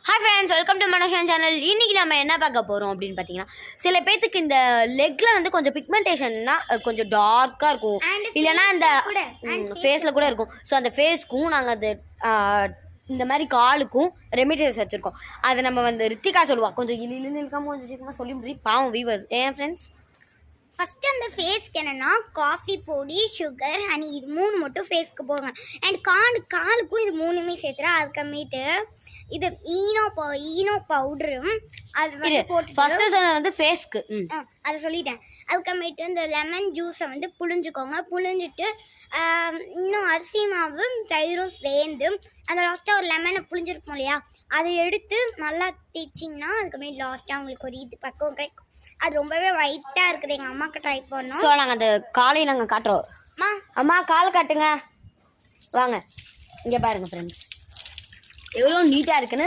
Hi friends, welcome to Manashan channel. இன்னைக்கு நம்ம என்ன பார்க்க போறோம் அப்படினு பாத்தீங்கன்னா சில பேத்துக்கு இந்த லெக்ல வந்து கொஞ்சம் பிக்மெண்டேஷன்னா கொஞ்சம் டார்க்கா இருக்கும் இல்லனா அந்த ஃபேஸ்ல கூட இருக்கும் சோ அந்த ஃபேஸ்க்கும் நாங்க அது இந்த மாதிரி காலுக்கும் ரெமிடிஸ் வச்சிருக்கோம் அதை நம்ம வந்து ரித்திகா சொல்லுவா கொஞ்சம் இலிலின்னு இருக்காம கொஞ்சம் சீக்கிரமா சொல்லி முடியும் பாவம் வியூவர்ஸ் ஏன் ஃப்ரெண்ட்ஸ் ஃபஸ்ட்டு அந்த ஃபேஸ்க்கு என்னென்னா காஃபி பொடி சுகர் ஹனி இது மூணு மட்டும் ஃபேஸ்க்கு போடுங்க அண்ட் காலுக்கும் இது மூணுமே சேர்த்துறேன் அதுக்கமேட்டு இது ஈனோ பவுடரும் அது வந்து போட்டு ஃபஸ்ட்டு சொன்னது வந்து ஃபேஸ்க்கு அதை சொல்லிட்டேன் அதுக்கமேட்டு இந்த லெமன் ஜூஸை வந்து புழிஞ்சுக்கோங்க புழிஞ்சிட்டு இன்னும் அரிசி மாவு தயிரும் சேர்ந்து அந்த லாஸ்ட்டாக ஒரு லெமனை புழிஞ்சிருப்போம் இல்லையா அதை எடுத்து நல்லா தேய்ச்சிங்கன்னா அதுக்கமேட்டு லாஸ்ட்டாக உங்களுக்கு ஒரு இது பக்கம் கிடைக்கும் அது ரொம்பவே ஒயிட்டாக இருக்குது எங்கள் அம்மாவுக்கு ட்ரை பண்ணோம் ஸோ நாங்கள் அந்த காலையை நாங்கள் காட்டுறோம் அம்மா கால் காட்டுங்க வாங்க இங்கே பாருங்கள் ஃப்ரெண்ட்ஸ் எவ்வளோ நீட்டாக இருக்குன்னு